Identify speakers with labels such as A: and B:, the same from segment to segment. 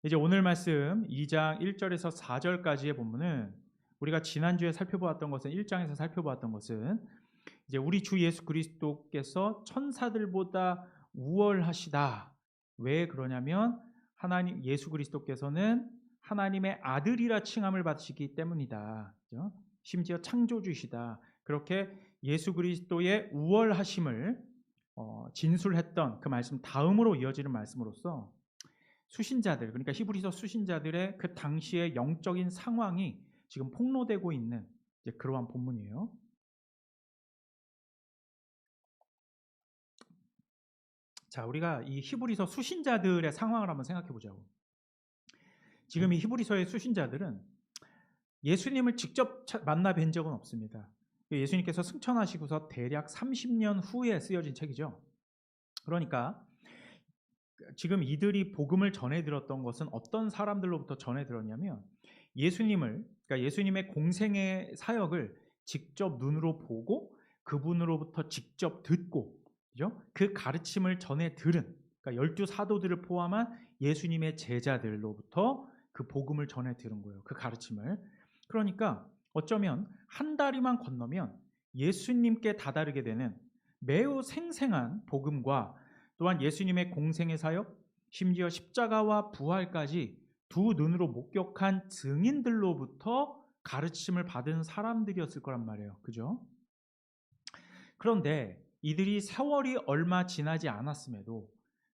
A: 이제 오늘 말씀 2장 1절에서 4절까지의 본문은 우리가 지난주에 살펴보았던 것은 1장에서 살펴보았던 것은 이제 우리 주 예수 그리스도께서 천사들보다 우월하시다. 왜 그러냐면 하나님 예수 그리스도께서는 하나님의 아들이라 칭함을 받으시기 때문이다. 그죠? 심지어 창조주시다. 그렇게 예수 그리스도의 우월하심을 진술했던 그 말씀 다음으로 이어지는 말씀으로써 수신자들, 그러니까 히브리서 수신자들의 그 당시의 영적인 상황이 지금 폭로되고 있는 이제 그러한 본문이에요. 자, 우리가 이 히브리서 수신자들의 상황을 한번 생각해 보자고. 지금 이 히브리서의 수신자들은 예수님을 직접 만나 뵌 적은 없습니다. 예수님께서 승천하시고서 대략 30년 후에 쓰여진 책이죠. 그러니까 지금 이들이 복음을 전해 들었던 것은 어떤 사람들로부터 전해 들었냐면 그러니까 예수님의 공생의 사역을 직접 눈으로 보고 그분으로부터 직접 듣고, 그죠? 그 가르침을 전해 들은, 그러니까 12 사도들을 포함한 예수님의 제자들로부터 그 복음을 전해 들은 거예요. 그 가르침을. 그러니까 어쩌면 한 다리만 건너면 예수님께 다다르게 되는 매우 생생한 복음과 또한 예수님의 공생의 사역, 심지어 십자가와 부활까지 두 눈으로 목격한 증인들로부터 가르침을 받은 사람들이었을 거란 말이에요. 그죠? 그런데 이들이 세월이 얼마 지나지 않았음에도,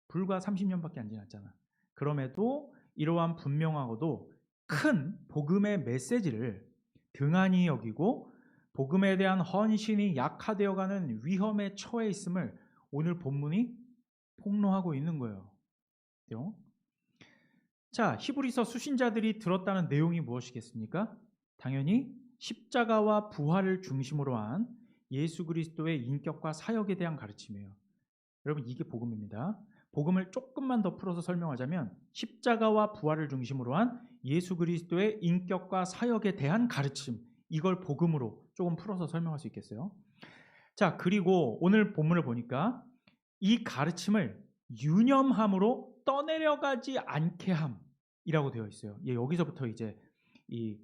A: 불과 30년밖에 안 지났잖아. 그럼에도 이러한 분명하고도 큰 복음의 메시지를 등한히 여기고 복음에 대한 헌신이 약화되어가는 위험에 처해 있음을 오늘 본문이 폭로하고 있는 거예요. 그죠? 자, 히브리서 수신자들이 들었다는 내용이 무엇이겠습니까? 당연히 십자가와 부활을 중심으로 한 예수 그리스도의 인격과 사역에 대한 가르침이에요. 여러분, 이게 복음입니다. 복음을 조금만 더 풀어서 설명하자면 십자가와 부활을 중심으로 한 예수 그리스도의 인격과 사역에 대한 가르침, 이걸 복음으로 조금 풀어서 설명할 수 있겠어요? 자, 그리고 오늘 본문을 보니까 이 가르침을 유념함으로 떠내려가지 않게 함이라고 되어 있어요. 예, 여기서부터 이제 이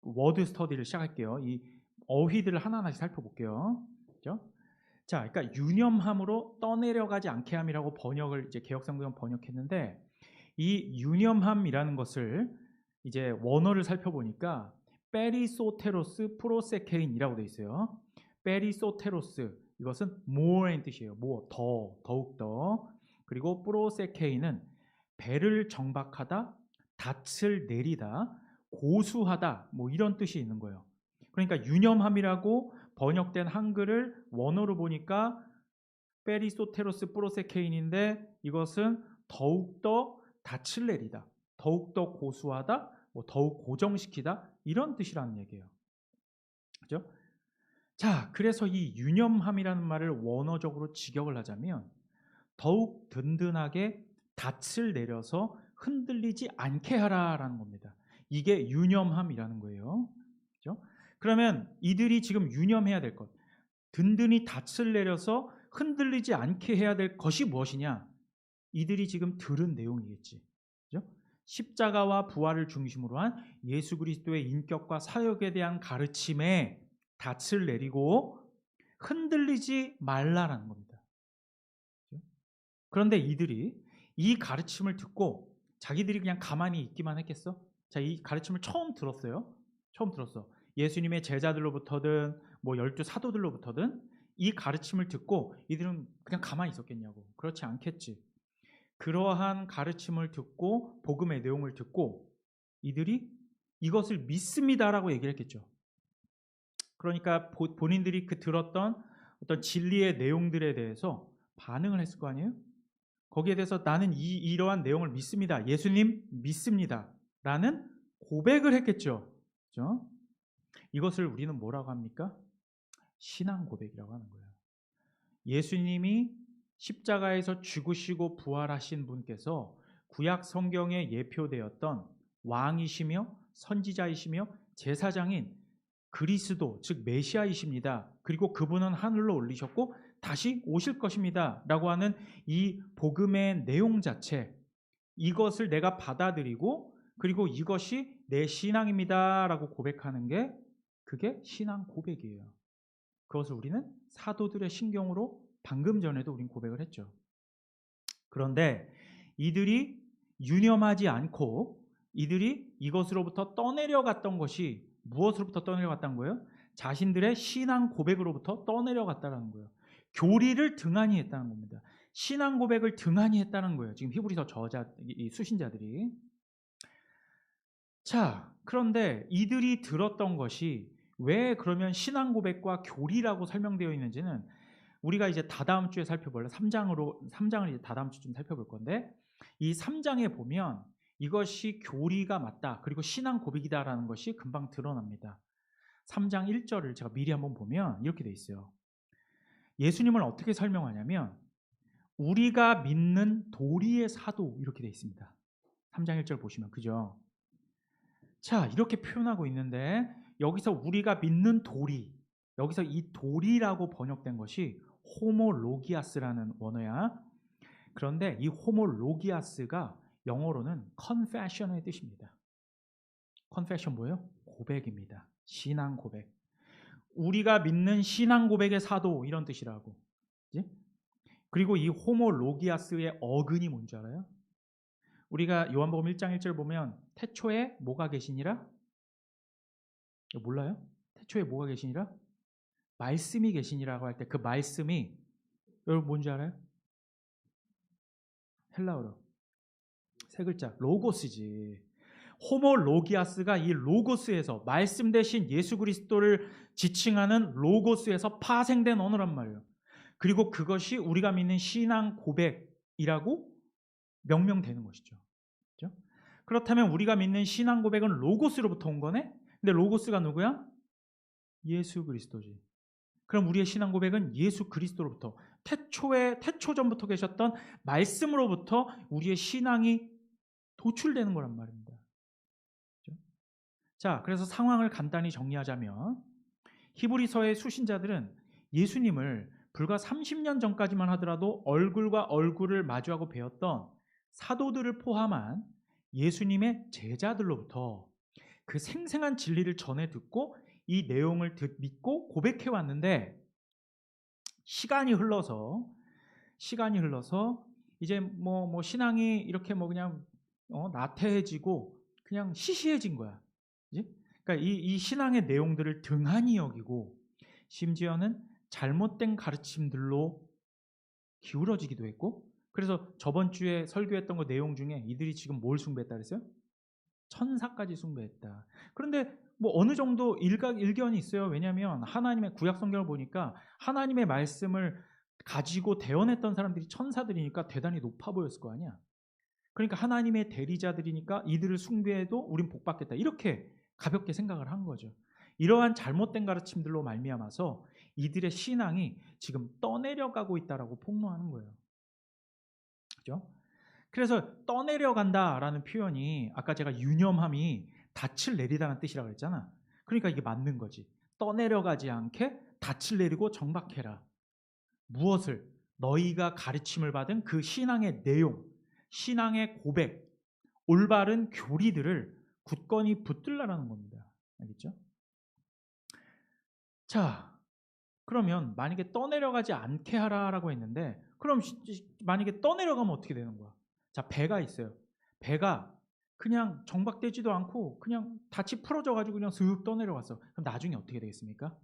A: 워드 스터디를 시작할게요. 이 어휘들을 하나하나씩 살펴볼게요. 그렇죠? 자, 그러니까 유념함으로 떠내려가지 않게 함이라고 번역을 이제 개역성경은 번역했는데, 이 유념함이라는 것을 이제 원어를 살펴보니까 페리소테로스 프로세케인이라고 되어 있어요. 페리소테로스, 이것은 more의 뜻이에요. more, 더욱 더. 그리고 프로세케인은 배를 정박하다, 닻을 내리다, 고수하다, 뭐 이런 뜻이 있는 거예요. 그러니까 유념함이라고 번역된 한글을 원어로 보니까 페리소테로스 프로세케인인데, 이것은 더욱더 닻을 내리다, 더욱더 고수하다, 뭐 더욱 고정시키다, 이런 뜻이라는 얘기예요. 그죠? 자, 그래서 이 유념함이라는 말을 원어적으로 직역을 하자면 더욱 든든하게 닻을 내려서 흔들리지 않게 하라라는 겁니다. 이게 유념함이라는 거예요. 그죠? 그러면 이들이 지금 유념해야 될 것, 든든히 닻을 내려서 흔들리지 않게 해야 될 것이 무엇이냐? 이들이 지금 들은 내용이겠지. 그죠? 십자가와 부활을 중심으로 한 예수 그리스도의 인격과 사역에 대한 가르침에 닻을 내리고 흔들리지 말라라는 겁니다. 그런데 이들이 이 가르침을 듣고 자기들이 그냥 가만히 있기만 했겠어? 자, 이 가르침을 처음 들었어요. 처음 들었어. 예수님의 제자들로부터든 뭐 12 사도들로부터든 이 가르침을 듣고 이들은 그냥 가만히 있었겠냐고. 그렇지 않겠지. 그러한 가르침을 듣고 복음의 내용을 듣고 이들이 이것을 믿습니다라고 얘기를 했겠죠. 그러니까 본인들이 그 들었던 어떤 진리의 내용들에 대해서 반응을 했을 거 아니에요? 거기에 대해서 나는 이러한 내용을 믿습니다. 예수님 믿습니다. 라는 고백을 했겠죠. 그렇죠? 이것을 우리는 뭐라고 합니까? 신앙 고백이라고 하는 거예요. 예수님이 십자가에서 죽으시고 부활하신 분께서 구약 성경에 예표되었던 왕이시며 선지자이시며 제사장인 그리스도, 즉 메시아이십니다. 그리고 그분은 하늘로 올리셨고 다시 오실 것입니다. 라고 하는 이 복음의 내용 자체, 이것을 내가 받아들이고 그리고 이것이 내 신앙입니다라고 고백하는 게 그게 신앙 고백이에요. 그것을 우리는 사도들의 신경으로 방금 전에도 우린 고백을 했죠. 그런데 이들이 유념하지 않고 이들이 이것으로부터 떠내려갔던 것이 무엇으로부터 떠내려갔다는 거예요? 자신들의 신앙 고백으로부터 떠내려갔다는 거예요. 교리를 등한히 했다는 겁니다. 신앙 고백을 등한히 했다는 거예요. 지금 히브리서 이 수신자들이. 자, 그런데 이들이 들었던 것이 왜 그러면 신앙 고백과 교리라고 설명되어 있는지는 우리가 이제 다다음 주에 살펴볼래. 3장을 이제 다다음 주쯤 살펴볼 건데 이 3장에 보면 이것이 교리가 맞다. 그리고 신앙 고백이다라는 것이 금방 드러납니다. 3장 1절을 제가 미리 한번 보면 이렇게 돼 있어요. 예수님을 어떻게 설명하냐면 우리가 믿는 도리의 사도 이렇게 돼 있습니다. 3장 1절 보시면 그죠? 자, 이렇게 표현하고 있는데 여기서 우리가 믿는 도리, 여기서 이 도리라고 번역된 것이 호모로기아스라는 원어야. 그런데 이 호모로기아스가 영어로는 confession의 뜻입니다. confession 뭐예요? 고백입니다. 신앙 고백. 우리가 믿는 신앙 고백의 사도 이런 뜻이라고. 그치? 그리고 이 호모로기아스의 어근이 뭔지 알아요? 우리가 요한복음 1장 1절 보면 태초에 뭐가 계시니라? 몰라요? 태초에 뭐가 계시니라? 말씀이 계시니라고 할 때 그 말씀이 여러분 뭔지 알아요? 헬라어로 세 글자 로고스지. 호모로기아스가 이 로고스에서 말씀 대신 예수 그리스도를 지칭하는 로고스에서 파생된 언어란 말이에요. 그리고 그것이 우리가 믿는 신앙 고백이라고 명명되는 것이죠. 그렇죠? 그렇다면 우리가 믿는 신앙 고백은 로고스로부터 온 거네? 근데 로고스가 누구야? 예수 그리스도지. 그럼 우리의 신앙 고백은 예수 그리스도로부터 태초전부터 계셨던 말씀으로부터 우리의 신앙이 도출되는 거란 말입니다. 그렇죠? 자, 그래서 상황을 간단히 정리하자면 히브리서의 수신자들은 예수님을 불과 30년 전까지만 하더라도 얼굴과 얼굴을 마주하고 배웠던 사도들을 포함한 예수님의 제자들로부터 그 생생한 진리를 전해 듣고 이 내용을 믿고 고백해 왔는데 시간이 흘러서 이제 뭐 신앙이 이렇게 뭐 그냥 나태해지고 그냥 시시해진 거야. 그치? 그러니까 이 신앙의 내용들을 등한히 여기고 심지어는 잘못된 가르침들로 기울어지기도 했고 그래서 저번 주에 설교했던 거 내용 중에 이들이 지금 뭘 숭배했다 그랬어요? 천사까지 숭배했다. 그런데 뭐 어느 정도 일견이 있어요. 왜냐하면 하나님의 구약 성경을 보니까 하나님의 말씀을 가지고 대언했던 사람들이 천사들이니까 대단히 높아 보였을 거 아니야. 그러니까 하나님의 대리자들이니까 이들을 숭배해도 우린 복받겠다. 이렇게 가볍게 생각을 한 거죠. 이러한 잘못된 가르침들로 말미암아서 이들의 신앙이 지금 떠내려가고 있다라고 폭로하는 거예요. 그죠? 그래서 떠내려간다라는 표현이 아까 제가 유념함이 닻을 내리다는 뜻이라고 했잖아. 그러니까 이게 맞는 거지. 떠내려가지 않게 닻을 내리고 정박해라. 무엇을? 너희가 가르침을 받은 그 신앙의 내용, 신앙의 고백, 올바른 교리들을 굳건히 붙들라라는 겁니다. 알겠죠? 자, 그러면 만약에 떠내려가지 않게 하라라고 했는데 그럼 만약에 떠내려가면 어떻게 되는 거야? 자, 배가 있어요. 배가 그냥 정박되지도 않고 그냥 닻이 풀어져가지고 그냥 슥 떠내려갔어. 그럼 나중에 어떻게 되겠습니까?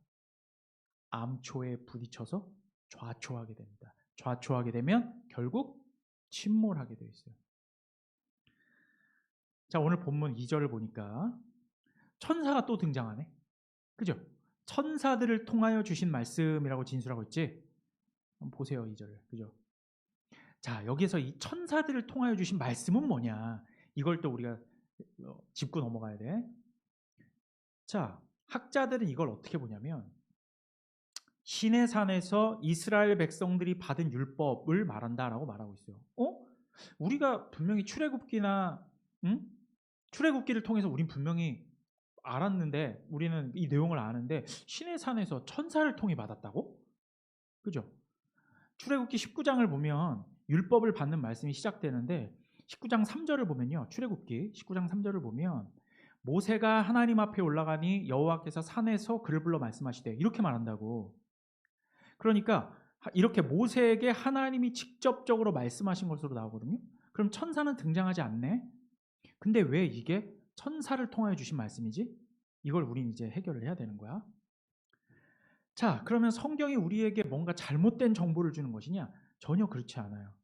A: 암초에 부딪혀서 좌초하게 됩니다. 좌초하게 되면 결국 침몰하게 되어 있어요. 자, 오늘 본문 2절을 보니까 천사가 또 등장하네. 그죠? 천사들을 통하여 주신 말씀이라고 진술하고 있지. 한번 보세요, 2절을. 그죠? 자, 여기서 이 천사들을 통하여 주신 말씀은 뭐냐? 이걸 또 우리가 짚고 넘어가야 돼. 자, 학자들은 이걸 어떻게 보냐면 시내 산에서 이스라엘 백성들이 받은 율법을 말한다라고 말하고 있어요. 우리가 분명히 출애굽기나 출애굽기를 통해서 우린 분명히 알았는데 우리는 이 내용을 아는데 시내 산에서 천사를 통해 받았다고? 그죠? 출애굽기 19장을 보면 율법을 받는 말씀이 시작되는데 19장 3절을 보면요. 출애굽기 19장 3절을 보면 모세가 하나님 앞에 올라가니 여호와께서 산에서 그를 불러 말씀하시되 이렇게 말한다고. 그러니까 이렇게 모세에게 하나님이 직접적으로 말씀하신 것으로 나오거든요. 그럼 천사는 등장하지 않네. 근데 왜 이게 천사를 통하여 주신 말씀이지? 이걸 우린 이제 해결을 해야 되는 거야. 자, 그러면 성경이 우리에게 뭔가 잘못된 정보를 주는 것이냐? 전혀 그렇지 않아요.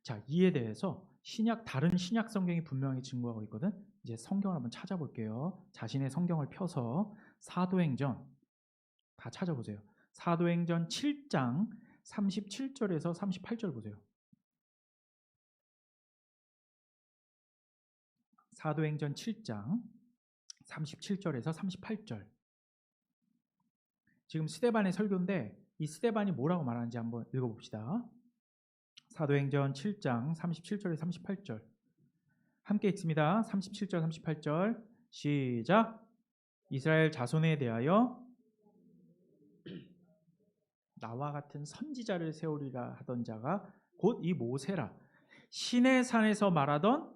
A: 자, 이에 대해서 다른 신약 성경이 분명히 증거하고 있거든. 이제 성경을 한번 찾아볼게요. 자신의 성경을 펴서 사도행전 다 찾아보세요. 사도행전 7장 37절에서 38절 보세요. 사도행전 7장 37절에서 38절. 지금 스데반의 설교인데 이 스데반이 뭐라고 말하는지 한번 읽어봅시다. 사도행전 7장 37절에서 38절. 함께 읽습니다. 37절 38절 시작. 이스라엘 자손에 대하여 나와 같은 선지자를 세우리라 하던 자가 곧 이 모세라. 시내 산에서 말하던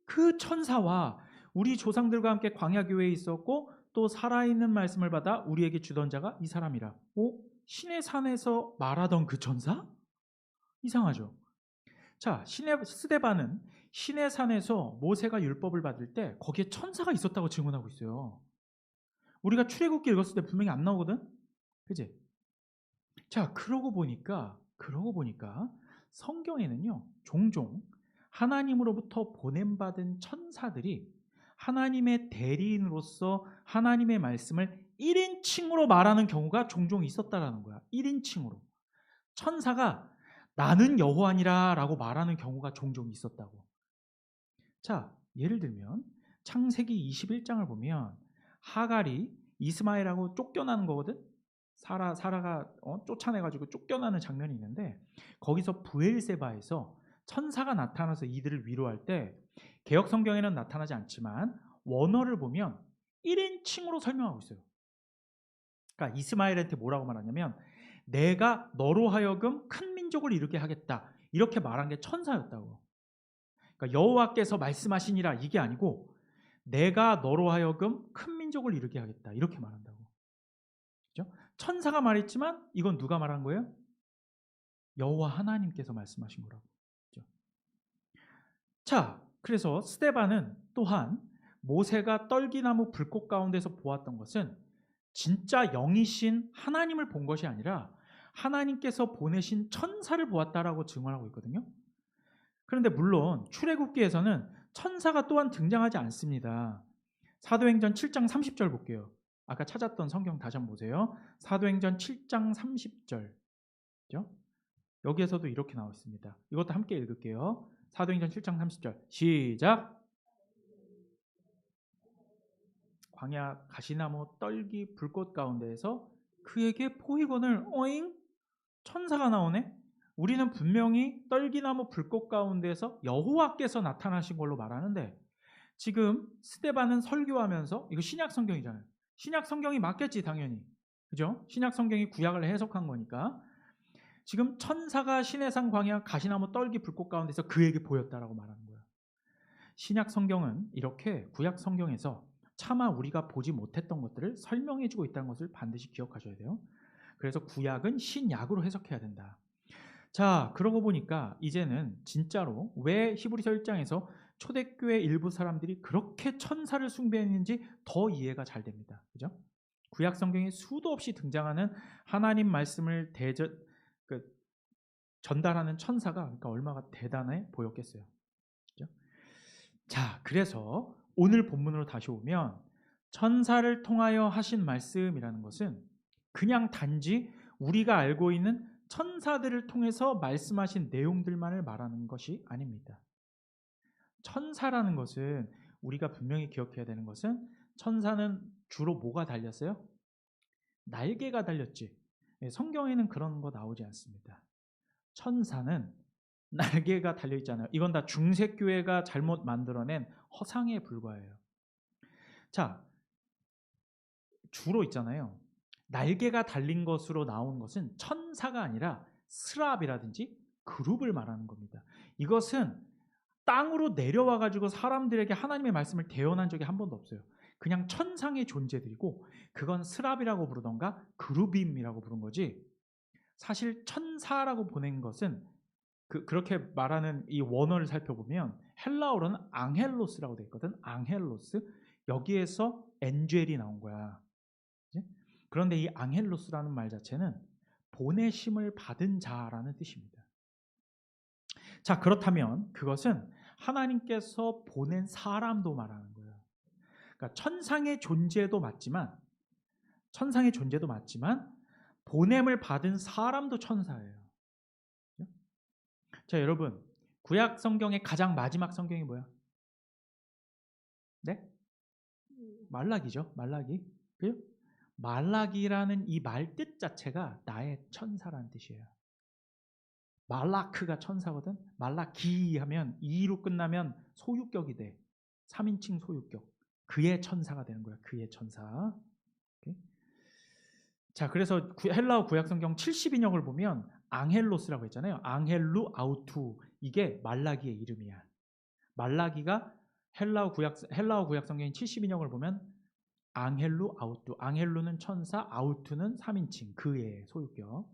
A: 그 천사와 우리 조상들과 함께 광야 교회에 있었고 또 살아있는 말씀을 받아 우리에게 주던 자가 이 사람이라. 오? 시내 산에서 말하던 그 천사? 이상하죠. 자, 스데반은 시내 산에서 모세가 율법을 받을 때 거기에 천사가 있었다고 증언하고 있어요. 우리가 출애굽기 읽었을 때 분명히 안 나오거든? 그치? 자, 그러고 보니까 성경에는요, 종종 하나님으로부터 보냄받은 천사들이 하나님의 대리인으로서 하나님의 말씀을 1인칭으로 말하는 경우가 종종 있었다라는 거야. 1인칭으로. 천사가 나는 여호와니라 라고 말하는 경우가 종종 있었다고. 자, 예를 들면 창세기 21장을 보면 하갈이 이스마엘하고 쫓겨나는 거거든. 사라가 쫓아내가지고 쫓겨나는 장면이 있는데 거기서 부엘세바에서 천사가 나타나서 이들을 위로할 때 개역 성경에는 나타나지 않지만 원어를 보면 1인칭으로 설명하고 있어요. 그러니까 이스마엘한테 뭐라고 말하냐면 내가 너로 하여금 큰 민족을 이루게 하겠다. 이렇게 말한 게 천사였다고. 그러니까 여호와께서 말씀하시니라 이게 아니고 내가 너로 하여금 큰 민족을 이루게 하겠다. 이렇게 말한다고. 그렇죠? 천사가 말했지만 이건 누가 말한 거예요? 여호와 하나님께서 말씀하신 거라고. 그렇죠? 자, 그래서 스데반은 또한 모세가 떨기나무 불꽃 가운데서 보았던 것은 진짜 영이신 하나님을 본 것이 아니라 하나님께서 보내신 천사를 보았다라고 증언하고 있거든요. 그런데 물론 출애굽기에서는 천사가 또한 등장하지 않습니다. 사도행전 7장 30절 볼게요. 아까 찾았던 성경 다시 한번 보세요. 사도행전 7장 30절. 그렇죠? 여기에서도 이렇게 나와 있습니다. 이것도 함께 읽을게요. 사도행전 7장 30절. 시작. 광야 가시나무 떨기 불꽃 가운데에서 그에게 보이거늘 어잉? 천사가 나오네? 우리는 분명히 떨기나무 불꽃 가운데에서 여호와께서 나타나신 걸로 말하는데 지금 스데반은 설교하면서 이거 신약 성경이잖아요. 신약 성경이 맞겠지 당연히. 그죠? 신약 성경이 구약을 해석한 거니까 지금 천사가 시내산 광야 가시나무 떨기 불꽃 가운데서 그에게 보였다라고 말하는 거예요. 신약 성경은 이렇게 구약 성경에서 차마 우리가 보지 못했던 것들을 설명해주고 있다는 것을 반드시 기억하셔야 돼요. 그래서 구약은 신약으로 해석해야 된다. 자, 그러고 보니까 이제는 진짜로 왜 히브리서 1장에서 초대교회 일부 사람들이 그렇게 천사를 숭배했는지 더 이해가 잘 됩니다. 그죠? 구약 성경에 수도 없이 등장하는 하나님 말씀을 전달하는 천사가 그러니까 얼마나 대단해 보였겠어요. 그죠? 자, 그래서 오늘 본문으로 다시 오면 천사를 통하여 하신 말씀이라는 것은 그냥 단지 우리가 알고 있는 천사들을 통해서 말씀하신 내용들만을 말하는 것이 아닙니다. 천사라는 것은 우리가 분명히 기억해야 되는 것은 천사는 주로 뭐가 달렸어요? 날개가 달렸지. 성경에는 그런 거 나오지 않습니다. 천사는 날개가 달려있잖아요. 이건 다 중세교회가 잘못 만들어낸 허상에 불과해요. 자, 주로 있잖아요. 날개가 달린 것으로 나온 것은 천사가 아니라 스랍이라든지 그룹을 말하는 겁니다. 이것은 땅으로 내려와 가지고 사람들에게 하나님의 말씀을 대언한 적이 한 번도 없어요. 그냥 천상의 존재들이고 그건 스랍이라고 부르던가 그루빔이라고 부른 거지. 사실 천사라고 보낸 것은 그렇게 말하는 이 원어를 살펴보면 헬라어로는 앙헬로스라고 되어 있거든. 앙헬로스. 여기에서 엔젤이 나온 거야. 그치? 그런데 이 앙헬로스라는 말 자체는 보내심을 받은 자라는 뜻입니다. 자, 그렇다면 그것은 하나님께서 보낸 사람도 말하는 거예요. 그러니까 천상의 존재도 맞지만 보냄을 받은 사람도 천사예요. 자, 여러분, 구약 성경의 가장 마지막 성경이 뭐야? 네? 말라기죠. 말라기. 그죠? 말라기라는 이 말 뜻 자체가 나의 천사라는 뜻이에요. 말라크가 천사거든. 말라기 하면 2로 끝나면 소유격이 돼. 3인칭 소유격. 그의 천사가 되는 거야. 그의 천사. 오케이? 자, 그래서 헬라어 구약 성경 70인역을 보면 앙헬로스라고 했잖아요. 앙헬루 아우투. 이게 말라기의 이름이야. 말라기가 헬라어 구약 성경인 70인역을 보면 앙헬루 아우투. 앙헬루는 천사, 아우투는 3인칭. 그의 소유격.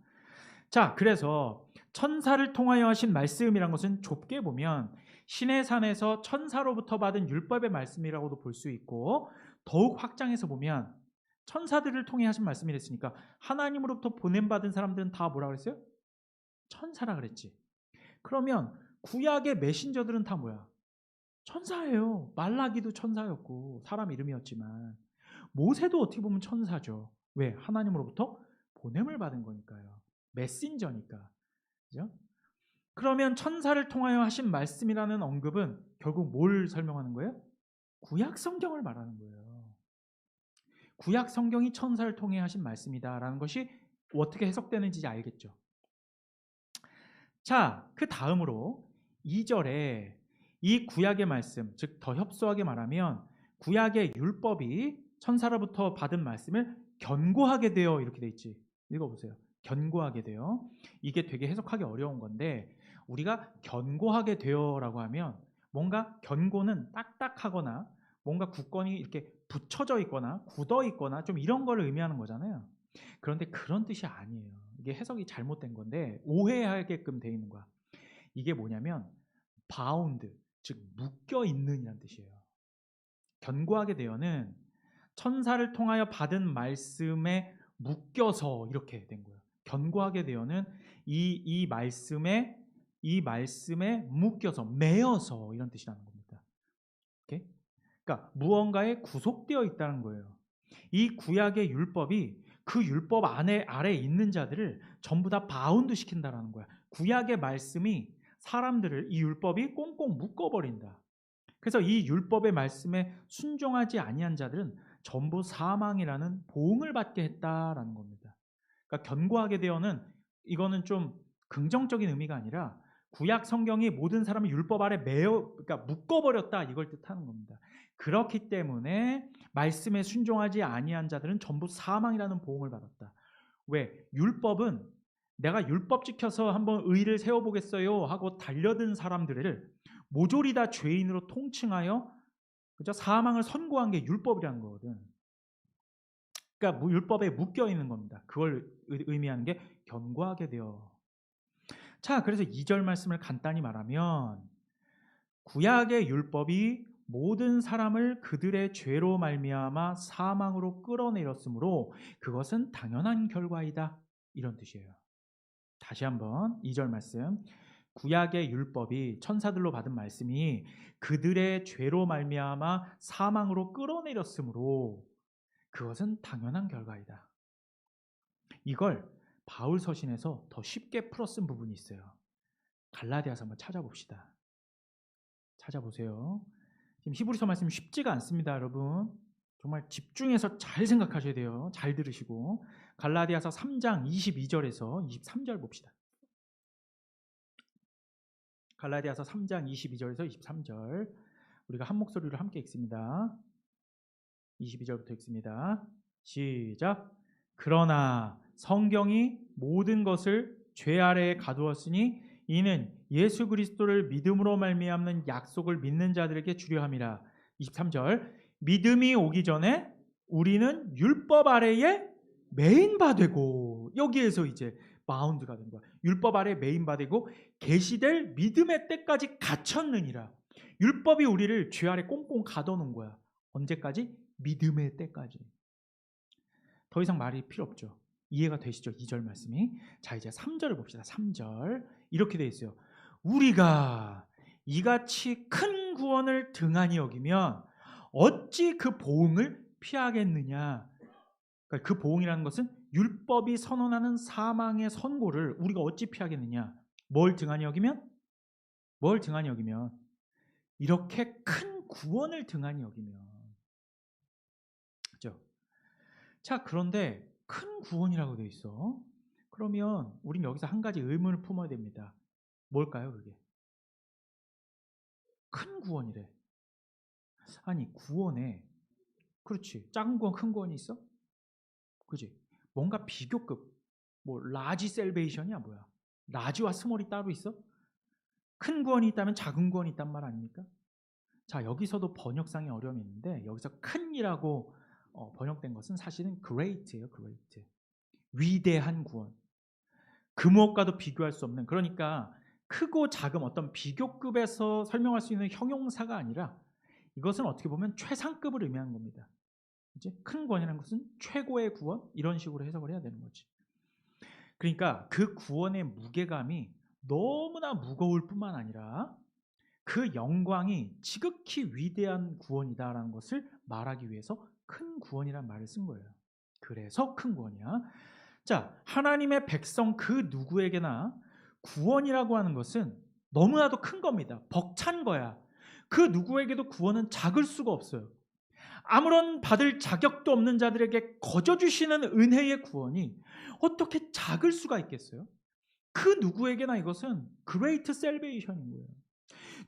A: 자, 그래서 천사를 통하여 하신 말씀이란 것은 좁게 보면 신의 산에서 천사로부터 받은 율법의 말씀이라고도 볼 수 있고, 더욱 확장해서 보면 천사들을 통해 하신 말씀이랬으니까 하나님으로부터 보냄받은 사람들은 다 뭐라 그랬어요? 천사라 그랬지. 그러면 구약의 메신저들은 다 뭐야? 천사예요. 말라기도 천사였고 사람 이름이었지만 모세도 어떻게 보면 천사죠. 왜? 하나님으로부터 보냄을 받은 거니까요. 메신저니까. 그죠? 그러면 천사를 통하여 하신 말씀이라는 언급은 결국 뭘 설명하는 거예요? 구약 성경을 말하는 거예요. 구약 성경이 천사를 통해 하신 말씀이다라는 것이 어떻게 해석되는지 알겠죠? 자, 그 다음으로 2절에 이 구약의 말씀, 즉 더 협소하게 말하면 구약의 율법이 천사로부터 받은 말씀을 견고하게 되어 이렇게 돼 있지. 읽어보세요. 견고하게 되어. 이게 되게 해석하기 어려운 건데 우리가 견고하게 되어라고 하면 뭔가 견고는 딱딱하거나 뭔가 굳건히 이렇게 붙여져 있거나 굳어 있거나 좀 이런 걸 의미하는 거잖아요. 그런데 그런 뜻이 아니에요. 이게 해석이 잘못된 건데 오해하게끔 돼 있는 거야. 이게 뭐냐면 bound, 즉 묶여 있는이란 뜻이에요. 견고하게 되어는 천사를 통하여 받은 말씀에 묶여서 이렇게 된 거예요. 견고하게 되어는 이 말씀에 묶여서 매여서 이런 뜻이라는 겁니다. 오케이? 그러니까 무언가에 구속되어 있다는 거예요. 이 구약의 율법이 그 율법 아래 있는 자들을 전부 다 바운드 시킨다라는 거야. 구약의 말씀이 사람들을 이 율법이 꽁꽁 묶어버린다. 그래서 이 율법의 말씀에 순종하지 아니한 자들은 전부 사망이라는 보응을 받게 했다라는 겁니다. 그러니까 견고하게 되어는 이거는 좀 긍정적인 의미가 아니라 구약 성경이 모든 사람을 율법 아래 그러니까 묶어버렸다 이걸 뜻하는 겁니다. 그렇기 때문에 말씀에 순종하지 아니한 자들은 전부 사망이라는 보응을 받았다. 왜? 율법은 내가 율법 지켜서 한번 의를 세워보겠어요 하고 달려든 사람들을 모조리 다 죄인으로 통칭하여 그죠? 사망을 선고한 게 율법이라는 거거든. 그러니까 율법에 묶여 있는 겁니다. 그걸 의미하는 게 견고하게 되어. 자, 그래서 2절 말씀을 간단히 말하면 구약의 율법이 모든 사람을 그들의 죄로 말미암아 사망으로 끌어내렸으므로 그것은 당연한 결과이다. 이런 뜻이에요. 다시 한번 2절 말씀. 구약의 율법이 천사들로 받은 말씀이 그들의 죄로 말미암아 사망으로 끌어내렸으므로 그것은 당연한 결과이다. 이걸 바울 서신에서 더 쉽게 풀어쓴 부분이 있어요. 갈라디아서 한번 찾아봅시다. 찾아보세요. 지금 히브리서 말씀 쉽지가 않습니다, 여러분. 정말 집중해서 잘 생각하셔야 돼요. 잘 들으시고. 갈라디아서 3장 22절에서 23절 봅시다. 갈라디아서 3장 22절에서 23절. 우리가 한 목소리로 함께 읽습니다. 22절부터 읽습니다. 시작. 그러나 성경이 모든 것을 죄 아래에 가두었으니 이는 예수 그리스도를 믿음으로 말미암는 약속을 믿는 자들에게 주려 함이라. 23절 믿음이 오기 전에 우리는 율법 아래에 매인바 되고, 여기에서 이제 바운드가 된 거야. 율법 아래 매인바 되고 계시될 믿음의 때까지 갇혔느니라. 율법이 우리를 죄 아래 꽁꽁 가둬놓은 거야. 언제까지? 믿음의 때까지. 더 이상 말이 필요 없죠. 이해가 되시죠? 2절 말씀이. 자, 이제 3절을 봅시다. 3절 이렇게 되어 있어요. 우리가 이같이 큰 구원을 등한히 여기면 어찌 그 보응을 피하겠느냐. 그러니까 그 보응이라는 것은 율법이 선언하는 사망의 선고를 우리가 어찌 피하겠느냐. 뭘 등한히 여기면? 뭘 등한히 여기면? 이렇게 큰 구원을 등한히 여기면. 그죠? 자, 그런데 큰 구원이라고 되어 있어. 그러면 우린 여기서 한 가지 의문을 품어야 됩니다. 뭘까요, 그게? 큰 구원이래. 아니, 구원에, 그렇지, 작은 구원, 큰 구원이 있어? 그지? 뭔가 비교급, 뭐 라지 셀베이션이야 뭐야? 라지와 스몰이 따로 있어? 큰 구원이 있다면 작은 구원이 있단 말 아닙니까? 자, 여기서도 번역상의 어려움이 있는데 여기서 큰이라고 번역된 것은 사실은 great예요. great. 위대한 구원. 그 무엇과도 비교할 수 없는, 그러니까 크고 작은 어떤 비교급에서 설명할 수 있는 형용사가 아니라 이것은 어떻게 보면 최상급을 의미하는 겁니다. 이제 큰 구원이라는 것은 최고의 구원, 이런 식으로 해석을 해야 되는 거지. 그러니까 그 구원의 무게감이 너무나 무거울 뿐만 아니라 그 영광이 지극히 위대한 구원이다라는 것을 말하기 위해서 큰 구원이라는 말을 쓴 거예요. 그래서 큰 구원이야. 자, 하나님의 백성 그 누구에게나 구원이라고 하는 것은 너무나도 큰 겁니다. 벅찬 거야. 그 누구에게도 구원은 작을 수가 없어요. 아무런 받을 자격도 없는 자들에게 거저 주시는 은혜의 구원이 어떻게 작을 수가 있겠어요? 그 누구에게나 이것은 great salvation인 거예요.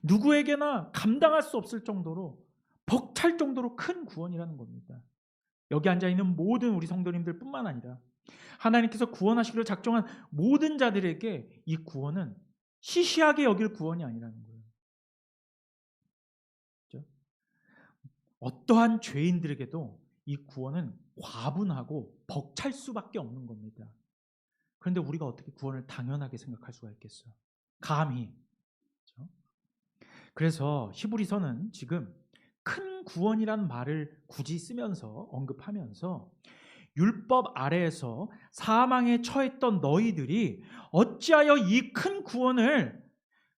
A: 누구에게나 감당할 수 없을 정도로, 벅찰 정도로 큰 구원이라는 겁니다. 여기 앉아있는 모든 우리 성도님들 뿐만 아니라 하나님께서 구원하시기로 작정한 모든 자들에게 이 구원은 시시하게 여길 구원이 아니라는 거예요. 그렇죠? 어떠한 죄인들에게도 이 구원은 과분하고 벅찰 수밖에 없는 겁니다. 그런데 우리가 어떻게 구원을 당연하게 생각할 수가 있겠어요? 감히. 그렇죠? 그래서 히브리서는 지금 큰 구원이란 말을 굳이 쓰면서 언급하면서 율법 아래에서 사망에 처했던 너희들이 어찌하여 이 큰 구원을,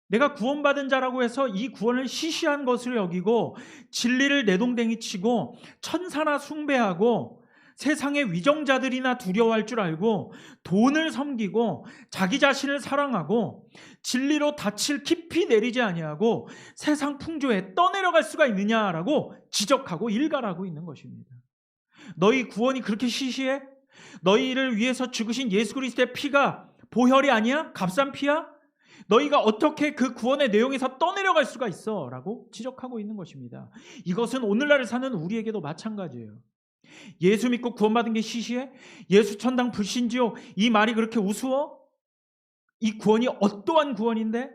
A: 내가 구원받은 자라고 해서 이 구원을 시시한 것으로 여기고 진리를 내동댕이 치고 천사나 숭배하고 세상의 위정자들이나 두려워할 줄 알고 돈을 섬기고 자기 자신을 사랑하고 진리로 닻을 깊이 내리지 아니하고 세상 풍조에 떠내려갈 수가 있느냐라고 지적하고 일갈하고 있는 것입니다. 너희 구원이 그렇게 시시해? 너희를 위해서 죽으신 예수 그리스도의 피가 보혈이 아니야? 값싼 피야? 너희가 어떻게 그 구원의 내용에서 떠내려갈 수가 있어? 라고 지적하고 있는 것입니다. 이것은 오늘날을 사는 우리에게도 마찬가지예요. 예수 믿고 구원받은 게 시시해? 예수 천당 불신지요? 이 말이 그렇게 우스워? 이 구원이 어떠한 구원인데?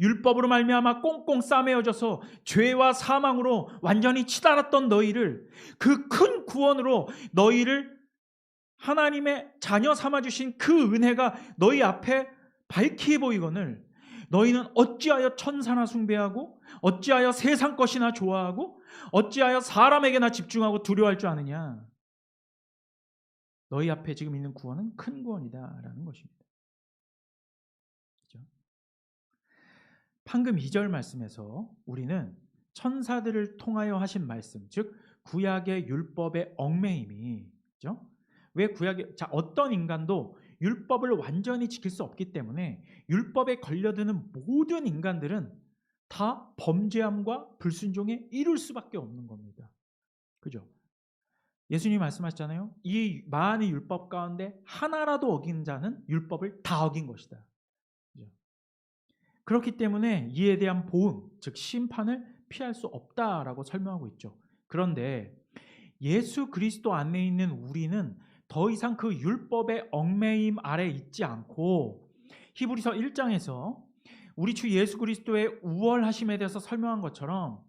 A: 율법으로 말미암아 꽁꽁 싸매어져서 죄와 사망으로 완전히 치달았던 너희를 그 큰 구원으로 너희를 하나님의 자녀 삼아주신 그 은혜가 너희 앞에 밝히 보이거늘 너희는 어찌하여 천사나 숭배하고 어찌하여 세상 것이나 좋아하고 어찌하여 사람에게나 집중하고 두려워할 줄 아느냐. 너희 앞에 지금 있는 구원은 큰 구원이다라는 것입니다. 그렇죠? 방금 2절 말씀에서 우리는 천사들을 통하여 하신 말씀, 즉 구약의 율법의 얽매임이, 그렇죠? 왜 어떤 인간도 율법을 완전히 지킬 수 없기 때문에 율법에 걸려드는 모든 인간들은 다 범죄함과 불순종에 이룰 수밖에 없는 겁니다. 그죠? 예수님이 말씀하셨잖아요. 이 많은 율법 가운데 하나라도 어긴 자는 율법을 다 어긴 것이다. 그죠? 그렇기 때문에 이에 대한 보응, 즉 심판을 피할 수 없다라고 설명하고 있죠. 그런데 예수 그리스도 안에 있는 우리는 더 이상 그 율법의 얽매임 아래 있지 않고 히브리서 1장에서 우리 주 예수 그리스도의 우월하심에 대해서 설명한 것처럼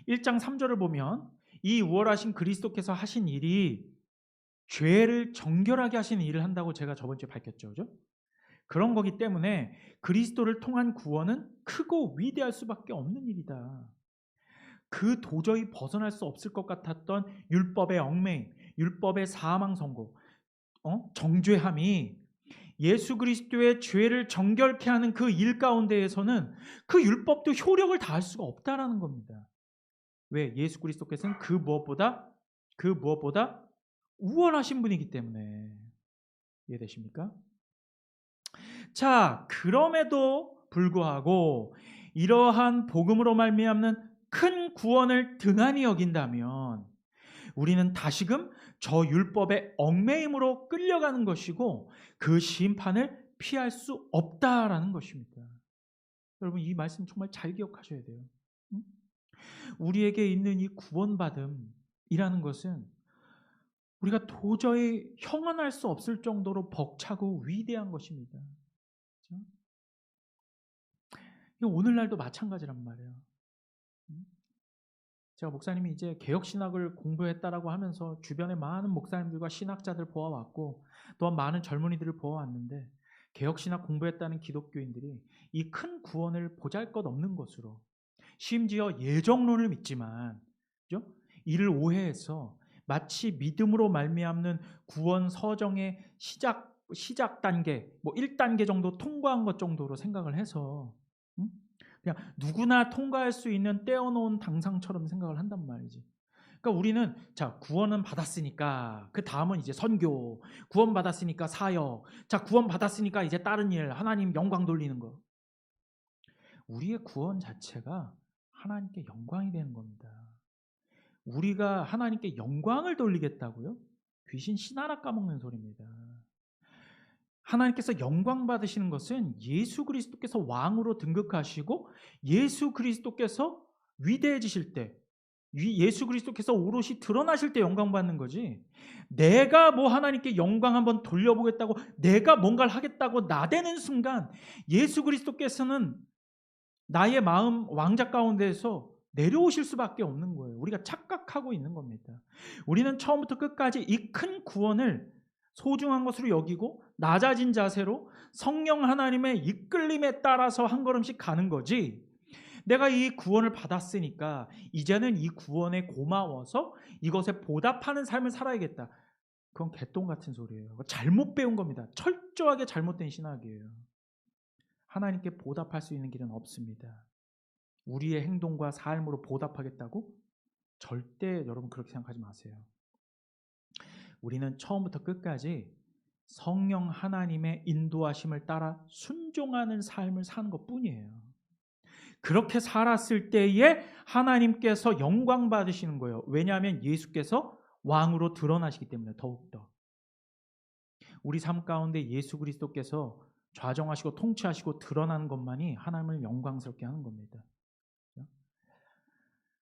A: 1장 3절을 보면 이 우월하신 그리스도께서 하신 일이 죄를 정결하게 하시는 일을 한다고 제가 저번 주에 밝혔죠. 그죠? 그런 거기 때문에 그리스도를 통한 구원은 크고 위대할 수밖에 없는 일이다. 그 도저히 벗어날 수 없을 것 같았던 율법의 얽매임, 율법의 사망 선고, 정죄함이 예수 그리스도의 죄를 정결케 하는 그 일 가운데에서는 그 율법도 효력을 다할 수가 없다라는 겁니다. 왜? 예수 그리스도께서는 그 무엇보다 우월하신 분이기 때문에. 이해되십니까? 자, 그럼에도 불구하고 이러한 복음으로 말미암는 큰 구원을 등한히 여긴다면 우리는 다시금 저 율법의 얽매임으로 끌려가는 것이고 그 심판을 피할 수 없다라는 것입니다. 여러분, 이 말씀 정말 잘 기억하셔야 돼요. 우리에게 있는 이 구원받음이라는 것은 우리가 도저히 형언할 수 없을 정도로 벅차고 위대한 것입니다. 그렇죠? 오늘날도 마찬가지란 말이에요. 제가 목사님이 이제 개혁신학을 공부했다라고 하면서 주변에 많은 목사님들과 신학자들 보아왔고 또한 많은 젊은이들을 보아왔는데 개혁신학 공부했다는 기독교인들이 이 큰 구원을 보잘것없는 것으로 심지어 예정론을 믿지만 그죠? 이를 오해해서 마치 믿음으로 말미암는 구원 서정의 시작 단계, 뭐 1단계 정도 통과한 것 정도로 생각을 해서 그냥 누구나 통과할 수 있는 떼어놓은 당상처럼 생각을 한단 말이지. 그러니까 우리는 자, 구원은 받았으니까 그 다음은 이제 선교, 구원 받았으니까 사역, 자, 구원 받았으니까 이제 다른 일, 하나님 영광 돌리는 거. 우리의 구원 자체가 하나님께 영광이 되는 겁니다. 우리가 하나님께 영광을 돌리겠다고요? 귀신 신하나 까먹는 소리입니다. 하나님께서 영광 받으시는 것은 예수 그리스도께서 왕으로 등극하시고 예수 그리스도께서 위대해지실 때, 예수 그리스도께서 오롯이 드러나실 때 영광 받는 거지. 내가 뭐 하나님께 영광 한번 돌려보겠다고, 내가 뭔가를 하겠다고 나대는 순간 예수 그리스도께서는 나의 마음 왕자 가운데에서 내려오실 수밖에 없는 거예요. 우리가 착각하고 있는 겁니다. 우리는 처음부터 끝까지 이 큰 구원을 소중한 것으로 여기고 낮아진 자세로 성령 하나님의 이끌림에 따라서 한 걸음씩 가는 거지, 내가 이 구원을 받았으니까 이제는 이 구원에 고마워서 이것에 보답하는 삶을 살아야겠다. 그건 개똥 같은 소리예요. 잘못 배운 겁니다. 철저하게 잘못된 신학이에요. 하나님께 보답할 수 있는 길은 없습니다. 우리의 행동과 삶으로 보답하겠다고? 절대 여러분 그렇게 생각하지 마세요. 우리는 처음부터 끝까지 성령 하나님의 인도하심을 따라 순종하는 삶을 사는 것뿐이에요. 그렇게 살았을 때에 하나님께서 영광 받으시는 거예요. 왜냐하면 예수께서 왕으로 드러나시기 때문에. 더욱더 우리 삶 가운데 예수 그리스도께서 좌정하시고 통치하시고 드러나는 것만이 하나님을 영광스럽게 하는 겁니다.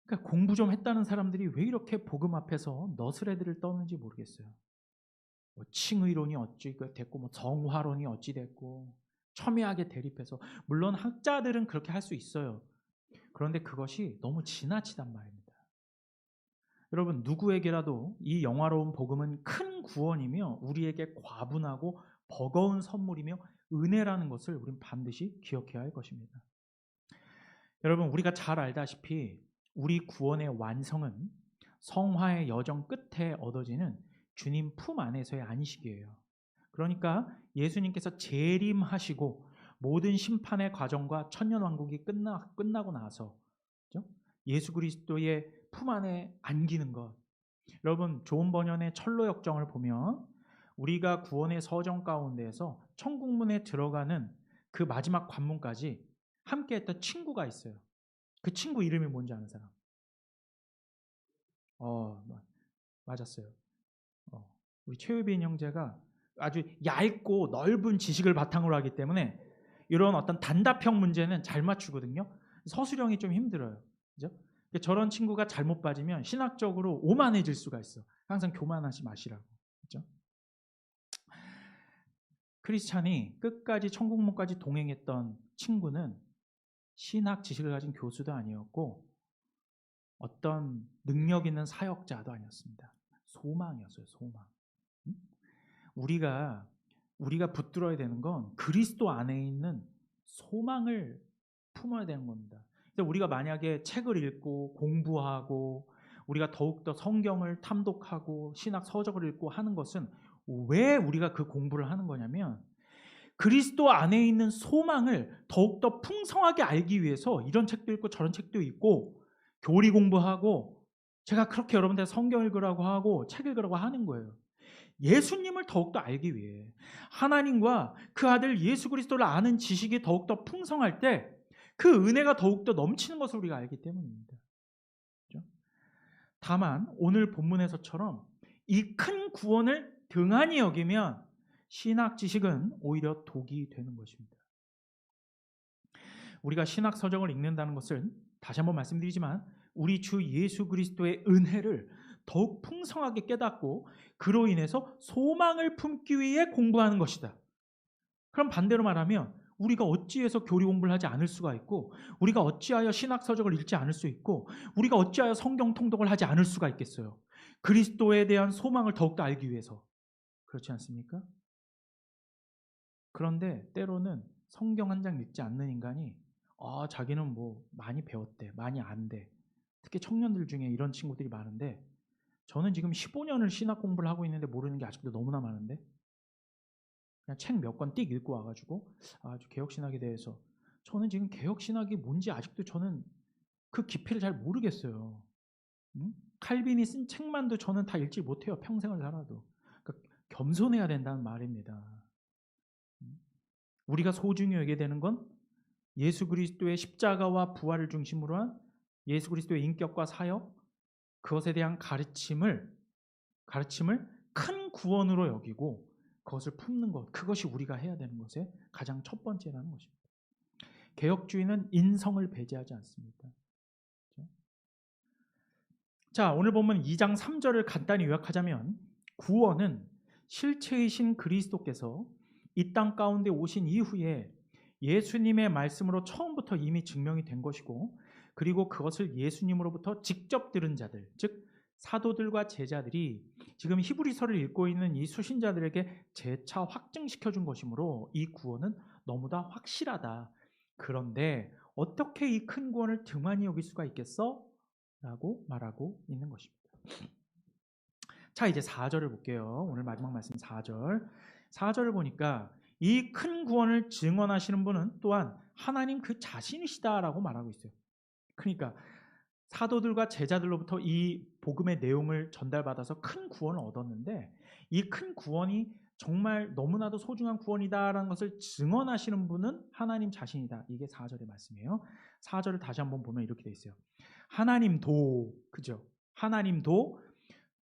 A: 그러니까 공부 좀 했다는 사람들이 왜 이렇게 복음 앞에서 너스레들을 떠는지 모르겠어요. 뭐 칭의론이 어찌 됐고, 뭐 정화론이 어찌 됐고, 첨예하게 대립해서, 물론 학자들은 그렇게 할 수 있어요. 그런데 그것이 너무 지나치단 말입니다. 여러분, 누구에게라도 이 영화로운 복음은 큰 구원이며 우리에게 과분하고 버거운 선물이며 은혜라는 것을 우리는 반드시 기억해야 할 것입니다. 여러분, 우리가 잘 알다시피 우리 구원의 완성은 성화의 여정 끝에 얻어지는 주님 품 안에서의 안식이에요. 그러니까 예수님께서 재림하시고 모든 심판의 과정과 천년왕국이 끝나고 나서, 그렇죠? 예수 그리스도의 품 안에 안기는 것. 여러분, 존 버년의 철로 역정을 보면 우리가 구원의 서정 가운데에서 천국문에 들어가는 그 마지막 관문까지 함께했던 친구가 있어요. 그 친구 이름이 뭔지 아는 사람? 맞았어요. 우리 최유빈 형제가 아주 얇고 넓은 지식을 바탕으로 하기 때문에 이런 어떤 단답형 문제는 잘 맞추거든요. 서술형이 좀 힘들어요. 그죠? 저런 친구가 잘못 빠지면 신학적으로 오만해질 수가 있어. 항상 교만하지 마시라고. 그죠? 크리스찬이 끝까지 천국문까지 동행했던 친구는 신학 지식을 가진 교수도 아니었고 어떤 능력 있는 사역자도 아니었습니다. 소망이었어요. 소망. 응? 우리가 붙들어야 되는 건 그리스도 안에 있는 소망을 품어야 되는 겁니다. 근데 우리가 만약에 책을 읽고 공부하고 우리가 더욱더 성경을 탐독하고 신학 서적을 읽고 하는 것은 왜 우리가 그 공부를 하는 거냐면 그리스도 안에 있는 소망을 더욱더 풍성하게 알기 위해서 이런 책도 읽고 저런 책도 읽고 교리 공부하고 제가 그렇게 여러분들 성경 읽으라고 하고 책 읽으라고 하는 거예요. 예수님을 더욱더 알기 위해 하나님과 그 아들 예수 그리스도를 아는 지식이 더욱더 풍성할 때 그 은혜가 더욱더 넘치는 것을 우리가 알기 때문입니다. 그렇죠? 다만 오늘 본문에서처럼 이 큰 구원을 등한히 여기면 신학 지식은 오히려 독이 되는 것입니다. 우리가 신학 서적을 읽는다는 것은 다시 한번 말씀드리지만 우리 주 예수 그리스도의 은혜를 더욱 풍성하게 깨닫고 그로 인해서 소망을 품기 위해 공부하는 것이다. 그럼 반대로 말하면 우리가 어찌해서 교리 공부를 하지 않을 수가 있고 우리가 어찌하여 신학 서적을 읽지 않을 수 있고 우리가 어찌하여 성경 통독을 하지 않을 수가 있겠어요. 그리스도에 대한 소망을 더욱더 알기 위해서. 그렇지 않습니까? 그런데 때로는 성경 한 장 읽지 않는 인간이 자기는 뭐 많이 배웠대, 많이 안대. 특히 청년들 중에 이런 친구들이 많은데 저는 지금 15년을 신학 공부를 하고 있는데 모르는 게 아직도 너무나 많은데 그냥 책 몇 권 띡 읽고 와가지고 개혁신학에 대해서 저는 지금 개혁신학이 뭔지 아직도 저는 그 깊이를 잘 모르겠어요. 칼빈이 쓴 책만도 저는 다 읽지 못해요. 평생을 살아도. 그러니까 겸손해야 된다는 말입니다. 우리가 소중히 여겨야 되는 건 예수 그리스도의 십자가와 부활을 중심으로 한 예수 그리스도의 인격과 사역, 그것에 대한 가르침을 큰 구원으로 여기고 그것을 품는 것, 그것이 우리가 해야 되는 것의 가장 첫 번째라는 것입니다. 개혁주의는 인성을 배제하지 않습니다. 자, 오늘 보면 2장 3절을 간단히 요약하자면 구원은 실체이신 그리스도께서 이 땅 가운데 오신 이후에 예수님의 말씀으로 처음부터 이미 증명이 된 것이고 그리고 그것을 예수님으로부터 직접 들은 자들, 즉 사도들과 제자들이 지금 히브리서를 읽고 있는 이 수신자들에게 재차 확증시켜준 것이므로 이 구원은 너무나 확실하다. 그런데 어떻게 이 큰 구원을 등한히 여길 수가 있겠어? 라고 말하고 있는 것입니다. 자, 이제 4절을 볼게요. 오늘 마지막 말씀 4절. 4절을 보니까 이 큰 구원을 증언하시는 분은 또한 하나님 그 자신이시다라고 말하고 있어요. 그러니까 사도들과 제자들로부터 이 복음의 내용을 전달받아서 큰 구원을 얻었는데 이 큰 구원이 정말 너무나도 소중한 구원이다라는 것을 증언하시는 분은 하나님 자신이다. 이게 4절의 말씀이에요. 4절을 다시 한번 보면 이렇게 돼 있어요. 하나님도, 그죠? 하나님도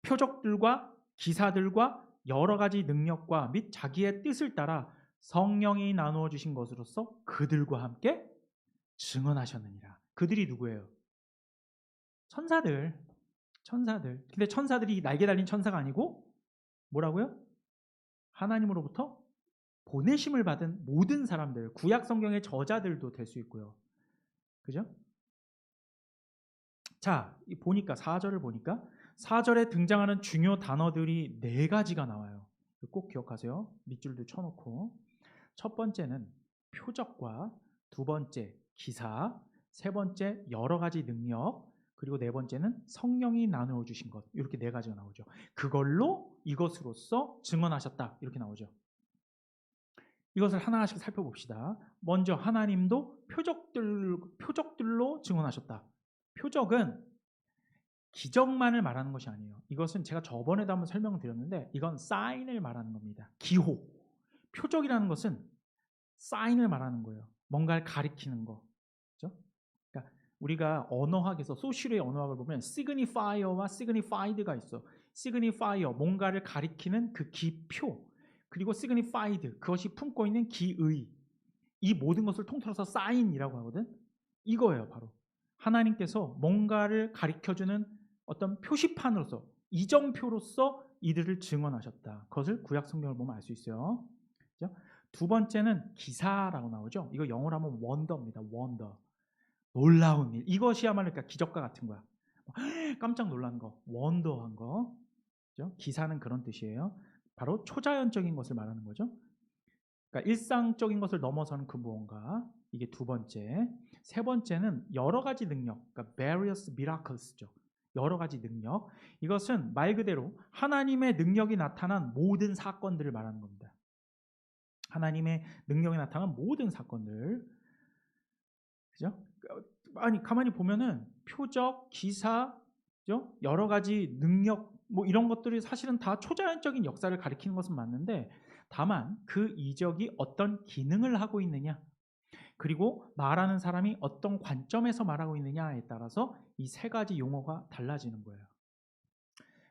A: 표적들과 기사들과 여러 가지 능력과 및 자기의 뜻을 따라 성령이 나누어 주신 것으로서 그들과 함께 증언하셨느니라. 그들이 누구예요? 천사들. 근데 천사들이 날개 달린 천사가 아니고 뭐라고요? 하나님으로부터 보내심을 받은 모든 사람들, 구약 성경의 저자들도 될 수 있고요. 그죠? 자, 보니까 4절을 보니까 4절에 등장하는 중요 단어들이 4가지가 나와요. 꼭 기억하세요. 밑줄도 쳐놓고. 첫 번째는 표적과 두 번째 기사, 세 번째 여러 가지 능력, 그리고 네 번째는 성령이 나누어 주신 것. 이렇게 4가지가 나오죠. 그걸로 이것으로써 증언하셨다. 이렇게 나오죠. 이것을 하나씩 살펴봅시다. 먼저 하나님도 표적들로 증언하셨다. 표적은 기적만을 말하는 것이 아니에요. 이것은 제가 저번에도 한번 설명을 드렸는데 이건 사인을 말하는 겁니다. 기호. 표적이라는 것은 사인을 말하는 거예요. 뭔가를 가리키는 거. 그렇죠? 그러니까 우리가 언어학에서 소셜의 언어학을 보면 signifier와 signified가 있어. signifier, 뭔가를 가리키는 그 기표. 그리고 signified, 그것이 품고 있는 기의. 이 모든 것을 통틀어서 사인이라고 하거든. 이거예요, 바로. 하나님께서 뭔가를 가리켜주는 어떤 표시판으로서, 이정표로서 이들을 증언하셨다. 그것을 구약 성경을 보면 알 수 있어요. 그죠? 두 번째는 기사라고 나오죠. 이거 영어로 하면 wonder입니다. wonder. 놀라운 일. 이것이야말로 그러니까 기적과 같은 거야. 깜짝 놀란 거, wonder한 거. 그죠? 기사는 그런 뜻이에요. 바로 초자연적인 것을 말하는 거죠. 그러니까 일상적인 것을 넘어서는 그 무언가. 이게 두 번째. 세 번째는 여러 가지 능력, 그러니까 various miracles죠. 여러 가지 능력. 이것은 말 그대로 하나님의 능력이 나타난 모든 사건들을 말하는 겁니다. 하나님의 능력이 나타난 모든 사건들. 그죠? 아니 가만히 보면은 표적, 기사, 그죠? 여러 가지 능력 뭐 이런 것들이 사실은 다 초자연적인 역사를 가리키는 것은 맞는데 다만 그 이적이 어떤 기능을 하고 있느냐 그리고 말하는 사람이 어떤 관점에서 말하고 있느냐에 따라서 이 세 가지 용어가 달라지는 거예요.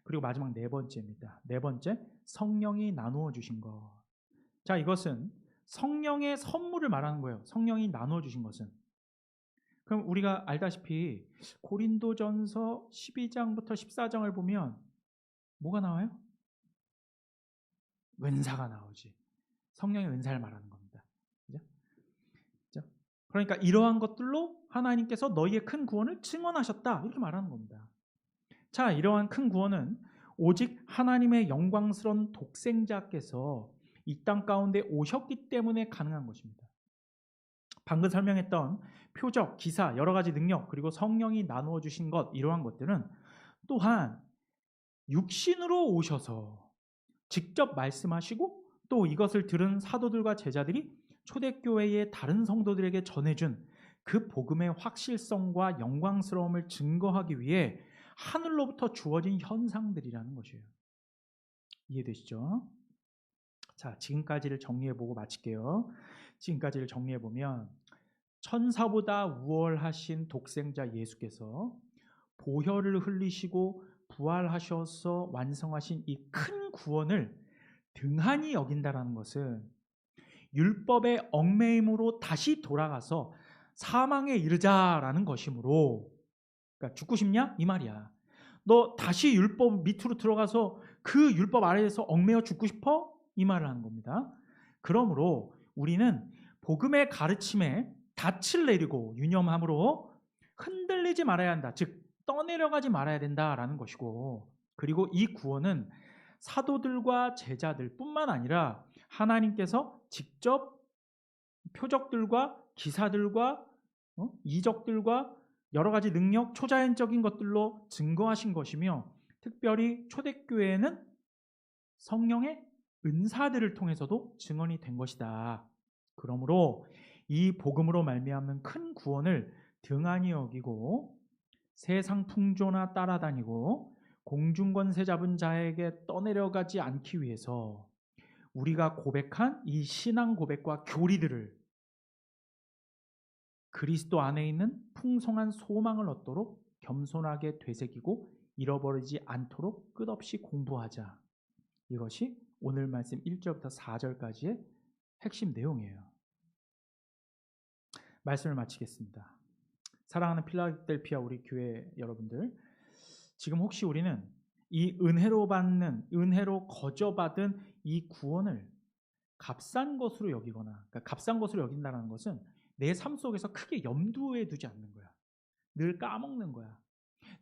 A: 그리고 마지막 네 번째입니다. 네 번째, 성령이 나누어 주신 것. 자, 이것은 성령의 선물을 말하는 거예요. 성령이 나누어 주신 것은. 그럼 우리가 알다시피 고린도전서 12장부터 14장을 보면 뭐가 나와요? 은사가 나오지. 성령의 은사를 말하는 겁니다. 그죠? 그러니까 이러한 것들로 하나님께서 너희의 큰 구원을 증언하셨다. 이렇게 말하는 겁니다. 자, 이러한 큰 구원은 오직 하나님의 영광스러운 독생자께서 이 땅 가운데 오셨기 때문에 가능한 것입니다. 방금 설명했던 표적, 기사, 여러 가지 능력, 그리고 성령이 나누어 주신 것, 이러한 것들은 또한 육신으로 오셔서 직접 말씀하시고 또 이것을 들은 사도들과 제자들이 초대교회의 다른 성도들에게 전해준 그 복음의 확실성과 영광스러움을 증거하기 위해 하늘로부터 주어진 현상들이라는 것이에요. 이해되시죠? 자, 지금까지를 정리해보고 마칠게요. 지금까지를 정리해보면 천사보다 우월하신 독생자 예수께서 보혈을 흘리시고 부활하셔서 완성하신 이 큰 구원을 등한히 여긴다라는 것은 율법의 얽매임으로 다시 돌아가서 사망에 이르자라는 것이므로, 그러니까 죽고 싶냐? 이 말이야. 너 다시 율법 밑으로 들어가서 그 율법 아래에서 얽매여 죽고 싶어? 이 말을 하는 겁니다. 그러므로 우리는 복음의 가르침에 닻을 내리고 유념함으로 흔들리지 말아야 한다. 즉 떠내려가지 말아야 된다라는 것이고, 그리고 이 구원은 사도들과 제자들뿐만 아니라 하나님께서 직접 표적들과 기사들과 이적들과 여러 가지 능력, 초자연적인 것들로 증거하신 것이며, 특별히 초대교회에는 성령의 은사들을 통해서도 증언이 된 것이다. 그러므로 이 복음으로 말미암는 큰 구원을 등한히 여기고 세상 풍조나 따라다니고 공중권세 잡은 자에게 떠내려가지 않기 위해서 우리가 고백한 이 신앙 고백과 교리들을 그리스도 안에 있는 풍성한 소망을 얻도록 겸손하게 되새기고 잃어버리지 않도록 끝없이 공부하자. 이것이 오늘 말씀 1절부터 4절까지의 핵심 내용이에요. 말씀을 마치겠습니다. 사랑하는 필라델피아 우리 교회 여러분들, 지금 혹시 우리는 이 은혜로 거저받은 이 구원을 값싼 것으로 여기거나, 그러니까 값싼 것으로 여긴다는 것은 내 삶 속에서 크게 염두에 두지 않는 거야. 늘 까먹는 거야.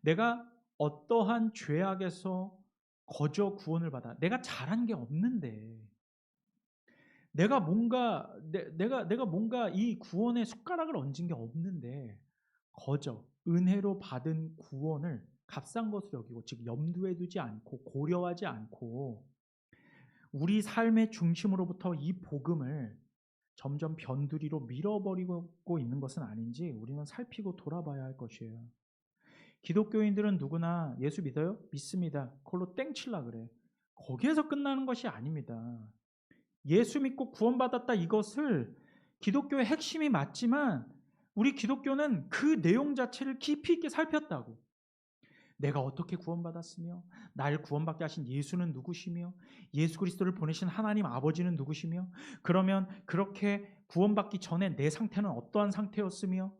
A: 내가 어떠한 죄악에서 거저 구원을 받아. 내가 잘한 게 없는데, 내가 뭔가 이 구원에 숟가락을 얹은 게 없는데 거저 은혜로 받은 구원을 값싼 것으로 여기고, 즉 염두에 두지 않고 고려하지 않고 우리 삶의 중심으로부터 이 복음을 점점 변두리로 밀어버리고 있는 것은 아닌지 우리는 살피고 돌아봐야 할 것이에요. 기독교인들은 누구나 예수 믿어요? 믿습니다. 그걸로 땡칠라 그래. 거기에서 끝나는 것이 아닙니다. 예수 믿고 구원받았다, 이것을 기독교의 핵심이 맞지만 우리 기독교는 그 내용 자체를 깊이 있게 살폈다고. 내가 어떻게 구원받았으며, 날 구원받게 하신 예수는 누구시며, 예수 그리스도를 보내신 하나님 아버지는 누구시며, 그러면 그렇게 구원받기 전에 내 상태는 어떠한 상태였으며,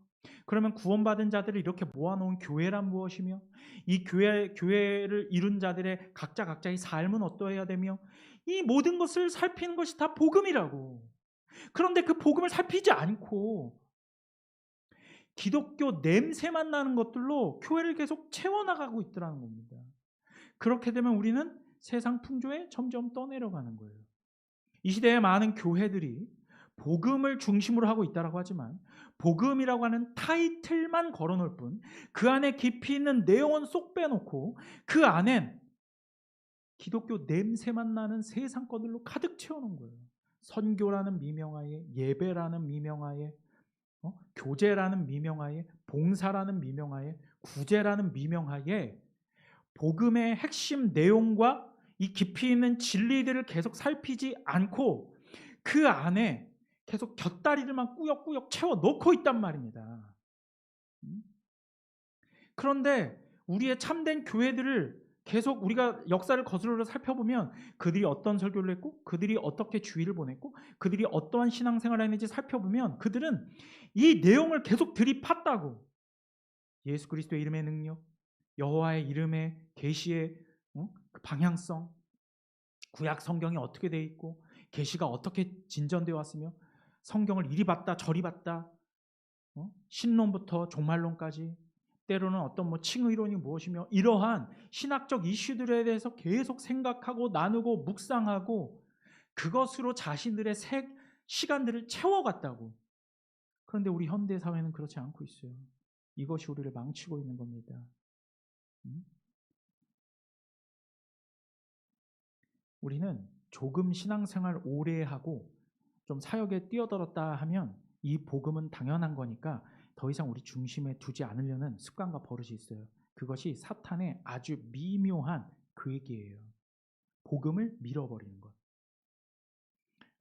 A: 그러면 구원받은 자들을 이렇게 모아놓은 교회란 무엇이며, 이 교회를 이룬 자들의 각자의 삶은 어떠해야 되며, 이 모든 것을 살피는 것이 다 복음이라고. 그런데 그 복음을 살피지 않고 기독교 냄새만 나는 것들로 교회를 계속 채워나가고 있더라는 겁니다. 그렇게 되면 우리는 세상 풍조에 점점 떠내려가는 거예요. 이 시대에 많은 교회들이 복음을 중심으로 하고 있다고 하지만 복음이라고 하는 타이틀만 걸어놓을 뿐 그 안에 깊이 있는 내용은 쏙 빼놓고 그 안엔 기독교 냄새만 나는 세상 것들로 가득 채워놓은 거예요. 선교라는 미명하에, 예배라는 미명하에, 교제라는 미명하에, 봉사라는 미명하에, 구제라는 미명하에 복음의 핵심 내용과 이 깊이 있는 진리들을 계속 살피지 않고 그 안에 계속 곁다리들만 꾸역꾸역 채워 넣고 있단 말입니다. 그런데 우리의 참된 교회들을 계속 우리가 역사를 거슬러 살펴보면 그들이 어떤 설교를 했고 그들이 어떻게 주의를 보냈고 그들이 어떠한 신앙생활을 했는지 살펴보면 그들은 이 내용을 계속 들이팠다고. 예수 그리스도의 이름의 능력, 여호와의 이름의 계시의 그 방향성, 구약 성경이 어떻게 되어 있고 계시가 어떻게 진전되어 왔으며 성경을 이리 봤다 저리 봤다, 신론부터 종말론까지, 때로는 어떤 칭의론이 무엇이며 이러한 신학적 이슈들에 대해서 계속 생각하고 나누고 묵상하고 그것으로 자신들의 시간들을 채워갔다고. 그런데 우리 현대 사회는 그렇지 않고 있어요. 이것이 우리를 망치고 있는 겁니다. 우리는 조금 신앙생활 오래 하고 좀 사역에 뛰어들었다 하면 이 복음은 당연한 거니까 더 이상 우리 중심에 두지 않으려는 습관과 버릇이 있어요. 그것이 사탄의 아주 미묘한 그 얘기예요. 복음을 밀어버리는 것.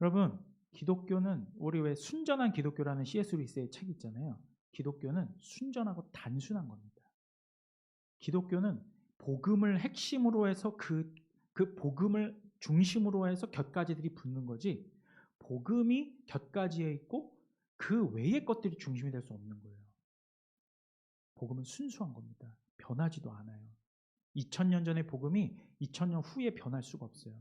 A: 여러분, 기독교는 우리 왜 순전한 기독교라는 C.S. 루이스의 책 있잖아요. 기독교는 순전하고 단순한 겁니다. 기독교는 복음을 핵심으로 해서 그 복음을 중심으로 해서 곁가지들이 붙는 거지 복음이 곁가지에 있고 그 외의 것들이 중심이 될 수 없는 거예요. 복음은 순수한 겁니다. 변하지도 않아요. 2000년 전의 복음이 2000년 후에 변할 수가 없어요.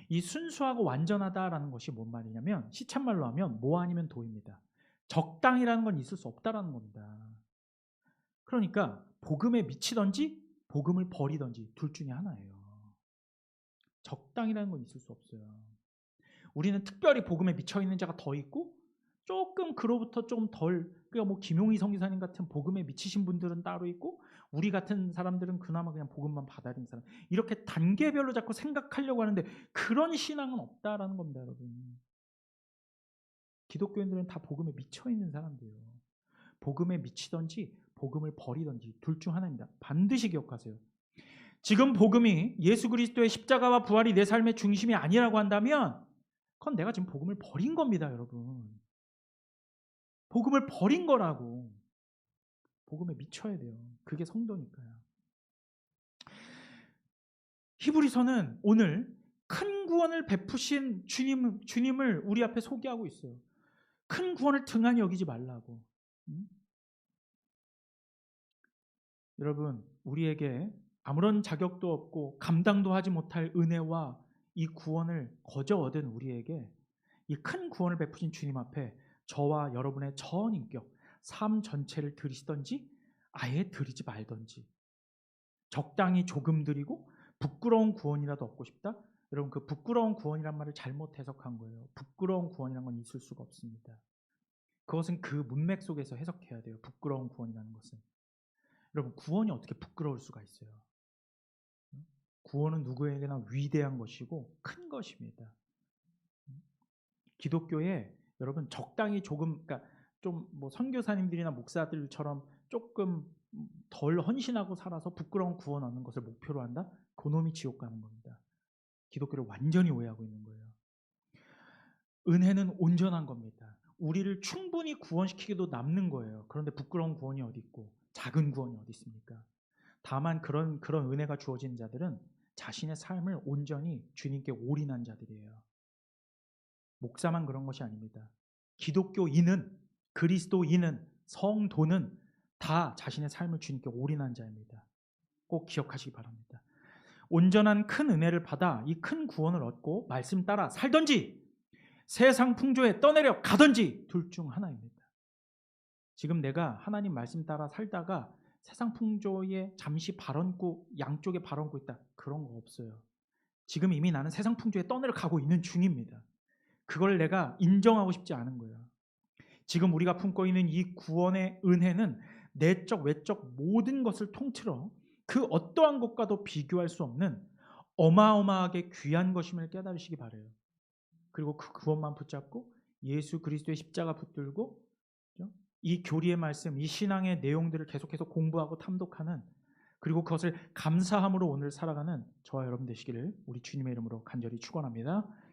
A: 이 순수하고 완전하다라는 것이 뭔 말이냐면 시쳇말로 하면 뭐 아니면 도입니다. 적당이라는 건 있을 수 없다라는 겁니다. 그러니까 복음에 미치든지 복음을 버리든지 둘 중에 하나예요. 적당이라는 건 있을 수 없어요. 우리는 특별히 복음에 미쳐 있는 자가 더 있고 조금 그로부터 좀 덜, 그러니까 김용희 선교사님 같은 복음에 미치신 분들은 따로 있고 우리 같은 사람들은 그나마 그냥 복음만 받아들인 사람, 이렇게 단계별로 자꾸 생각하려고 하는데 그런 신앙은 없다라는 겁니다, 여러분. 기독교인들은 다 복음에 미쳐 있는 사람들이에요. 복음에 미치든지 복음을 버리든지 둘 중 하나입니다. 반드시 기억하세요. 지금 복음이 예수 그리스도의 십자가와 부활이 내 삶의 중심이 아니라고 한다면 그건 내가 지금 복음을 버린 겁니다, 여러분. 복음을 버린 거라고. 복음에 미쳐야 돼요. 그게 성도니까요. 히브리서는 오늘 큰 구원을 베푸신 주님을 우리 앞에 소개하고 있어요. 큰 구원을 등한히 여기지 말라고. 여러분, 우리에게 아무런 자격도 없고 감당도 하지 못할 은혜와 이 구원을 거저 얻은 우리에게 이 큰 구원을 베푸신 주님 앞에 저와 여러분의 전 인격, 삶 전체를 드리시든지 아예 드리지 말든지, 적당히 조금 드리고 부끄러운 구원이라도 얻고 싶다? 여러분, 그 부끄러운 구원이란 말을 잘못 해석한 거예요. 부끄러운 구원이란 건 있을 수가 없습니다. 그것은 그 문맥 속에서 해석해야 돼요. 부끄러운 구원이라는 것은. 여러분, 구원이 어떻게 부끄러울 수가 있어요? 구원은 누구에게나 위대한 것이고 큰 것입니다. 기독교에 여러분 적당히 조금, 그러니까 좀 선교사님들이나 목사들처럼 조금 덜 헌신하고 살아서 부끄러운 구원 얻는 것을 목표로 한다? 그놈이 지옥 가는 겁니다. 기독교를 완전히 오해하고 있는 거예요. 은혜는 온전한 겁니다. 우리를 충분히 구원시키기도 남는 거예요. 그런데 부끄러운 구원이 어디 있고 작은 구원이 어디 있습니까? 다만 그런 은혜가 주어진 자들은 자신의 삶을 온전히 주님께 올인한 자들이에요. 목사만 그런 것이 아닙니다. 기독교인은, 그리스도인은, 성도는 다 자신의 삶을 주님께 올인한 자입니다. 꼭 기억하시기 바랍니다. 온전한 큰 은혜를 받아 이 큰 구원을 얻고 말씀 따라 살던지 세상 풍조에 떠내려 가던지 둘 중 하나입니다. 지금 내가 하나님 말씀 따라 살다가 세상 풍조에 잠시 발언고 양쪽에 발언고 있다. 그런 거 없어요. 지금 이미 나는 세상 풍조에 떠내려 가고 있는 중입니다. 그걸 내가 인정하고 싶지 않은 거예요. 지금 우리가 품고 있는 이 구원의 은혜는 내적 외적 모든 것을 통틀어 그 어떠한 것과도 비교할 수 없는 어마어마하게 귀한 것임을 깨달으시기 바라요. 그리고 그 구원만 붙잡고 예수 그리스도의 십자가 붙들고 이 교리의 말씀, 이 신앙의 내용들을 계속해서 공부하고 탐독하는, 그리고 그것을 감사함으로 오늘 살아가는 저와 여러분 되시기를 우리 주님의 이름으로 간절히 축원합니다.